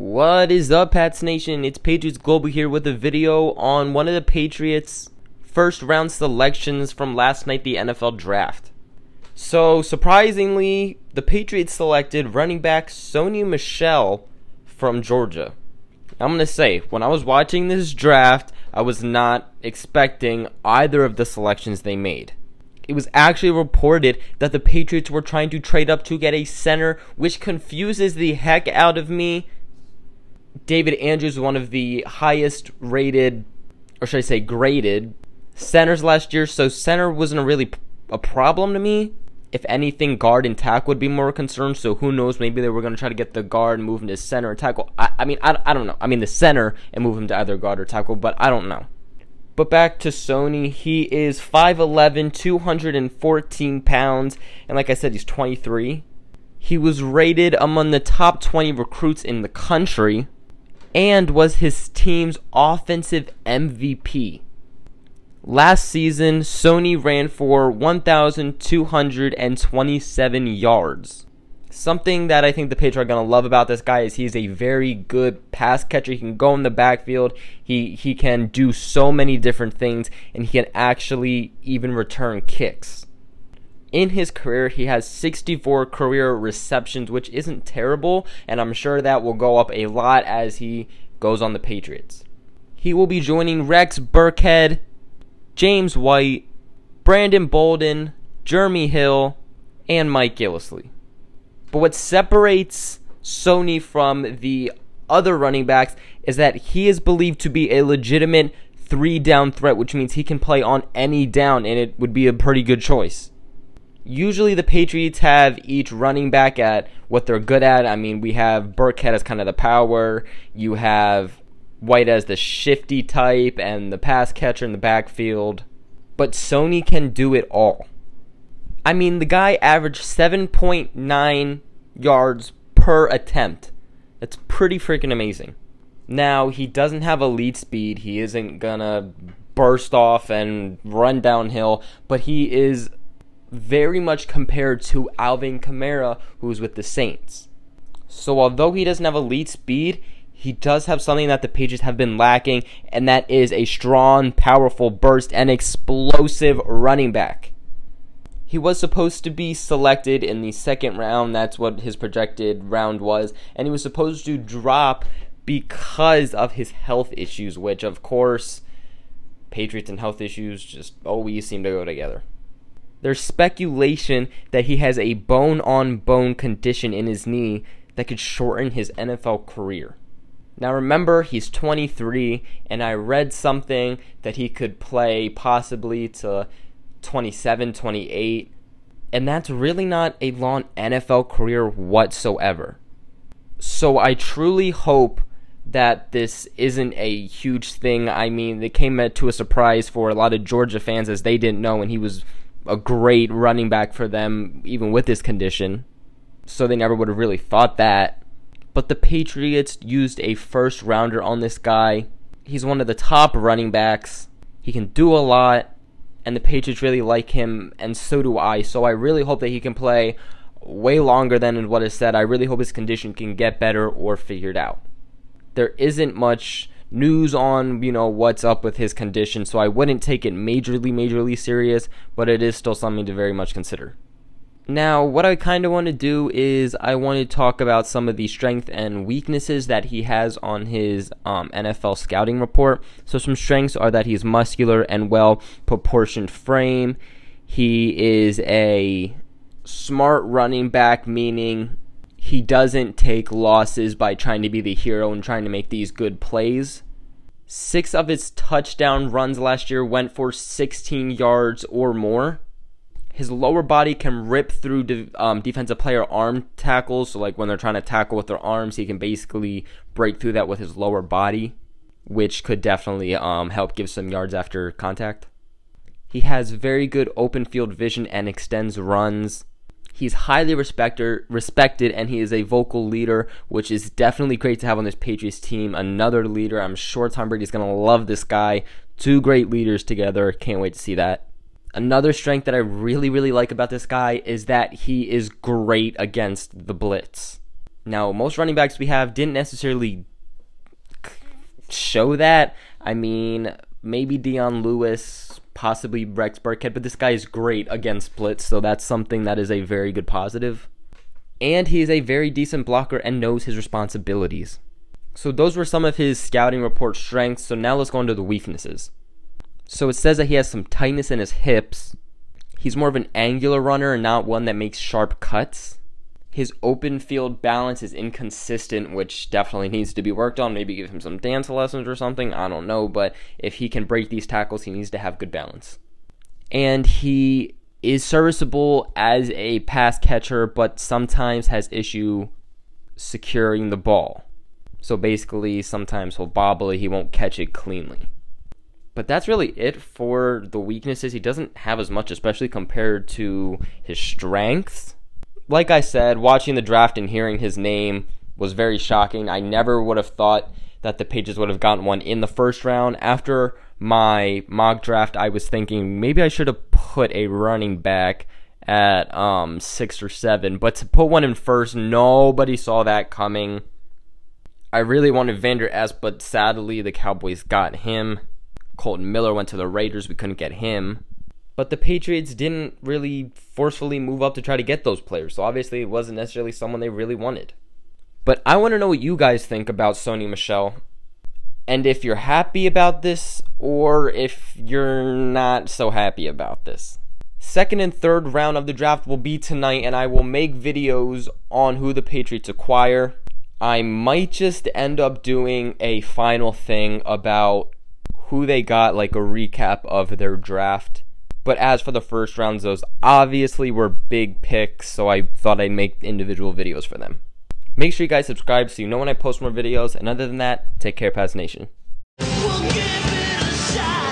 What is up, Pats Nation? It's Patriots Global here with a video on one of the Patriots' first round selections from last night, the NFL Draft. So, surprisingly, the Patriots selected running back Sony Michel from Georgia. I'm going to say, when I was watching this draft, I was not expecting either of the selections they made. It was actually reported that the Patriots were trying to trade up to get a center, which confuses the heck out of me. David Andrews was one of the highest rated, or should I say graded, centers last year, so center wasn't really a problem to me. If anything, guard and tackle would be more concerned, so who knows, maybe they were going to try to get the guard and move him to center and tackle. I don't know. I mean, the center and move him to either guard or tackle, but I don't know. But back to Sony, he is 5'11", 214 pounds, and like I said, he's 23. He was rated among the top 20 recruits in the country, and was his team's offensive MVP. Last season, Sony ran for 1,227 yards. Something that I think the Patriots are going to love about this guy is he's a very good pass catcher. He can go in the backfield. He can do so many different things, and he can actually even return kicks. In his career, he has 64 career receptions, which isn't terrible, and I'm sure that will go up a lot as he goes on the Patriots. He will be joining Rex Burkhead, James White, Brandon Bolden, Jeremy Hill, and Mike Gillislee. But what separates Sony from the other running backs is that he is believed to be a legitimate three-down threat, which means he can play on any down, and it would be a pretty good choice. Usually the Patriots have each running back at what they're good at. I mean, we have Burkhead as kind of the power. You have White as the shifty type and the pass catcher in the backfield. But Sony can do it all. I mean, the guy averaged 7.9 yards per attempt. That's pretty freaking amazing. Now, he doesn't have elite speed. He isn't gonna burst off and run downhill, but he is very much compared to Alvin Kamara, who's with the Saints. So although he doesn't have elite speed, he does have something that the Patriots have been lacking, and that is a strong, powerful burst and explosive running back. He was supposed to be selected in the second round. That's what his projected round was, and he was supposed to drop because of his health issues, which of course, Patriots and health issues just always seem to go together. There's speculation that he has a bone-on-bone condition in his knee that could shorten his NFL career. Now remember, he's 23, and I read something that he could play possibly to 27, 28, and that's really not a long NFL career whatsoever. So I truly hope that this isn't a huge thing. I mean, it came to a surprise for a lot of Georgia fans as they didn't know, and he was a great running back for them, even with this condition. So they never would have really thought that. But the Patriots used a first rounder on this guy. He's one of the top running backs. He can do a lot, and the Patriots really like him, and so do I. So I really hope that he can play way longer than what is said. I really hope his condition can get better or figured out. There isn't much news on, what's up with his condition, so I wouldn't take it majorly serious, but it is still something to very much consider. Now, what I kind of want to do is I want to talk about some of the strengths and weaknesses that he has on his NFL scouting report. So some strengths are that he's muscular and well-proportioned frame. He is a smart running back, meaning he doesn't take losses by trying to be the hero and trying to make these good plays. 6 of his touchdown runs last year went for 16 yards or more. His lower body can rip through defensive player arm tackles. So like when they're trying to tackle with their arms, he can basically break through that with his lower body, which could definitely help give some yards after contact. He has very good open field vision and extends runs. He's highly respected, and he is a vocal leader, which is definitely great to have on this Patriots team. Another leader. I'm sure Tom Brady's going to love this guy. 2 great leaders together. Can't wait to see that. Another strength that I really like about this guy is that he is great against the blitz. Now, most running backs we have didn't necessarily show that. I mean, maybe Dion Lewis, possibly Rex Burkhead, but this guy is great against blitz, so that's something that is a very good positive. And he is a very decent blocker and knows his responsibilities. So those were some of his scouting report strengths. So now let's go into the weaknesses. So it says that he has some tightness in his hips. He's more of an angular runner and not one that makes sharp cuts. His open field balance is inconsistent, which definitely needs to be worked on. Maybe give him some dance lessons or something. I don't know. But if he can break these tackles, he needs to have good balance. And he is serviceable as a pass catcher, but sometimes has issue securing the ball. So basically, sometimes he'll bobble it. He won't catch it cleanly. But that's really it for the weaknesses. He doesn't have as much, especially compared to his strengths. Like I said, watching the draft and hearing his name was very shocking. I never would have thought that the Patriots would have gotten one in the first round. After my mock draft, I was thinking maybe I should have put a running back at 6 or 7. But to put one in first, nobody saw that coming. I really wanted Vander Esch, but sadly the Cowboys got him. Colton Miller went to the Raiders. We couldn't get him. But the Patriots didn't really forcefully move up to try to get those players. So obviously it wasn't necessarily someone they really wanted. But I want to know what you guys think about Sony Michel. And if you're happy about this or if you're not so happy about this. Second and third round of the draft will be tonight, and I will make videos on who the Patriots acquire. I might just end up doing a final thing about who they got, like a recap of their draft. But as for the first rounds, those obviously were big picks, so I thought I'd make individual videos for them. Make sure you guys subscribe so you know when I post more videos, and other than that, take care, Pats Nation. We'll give it a shot.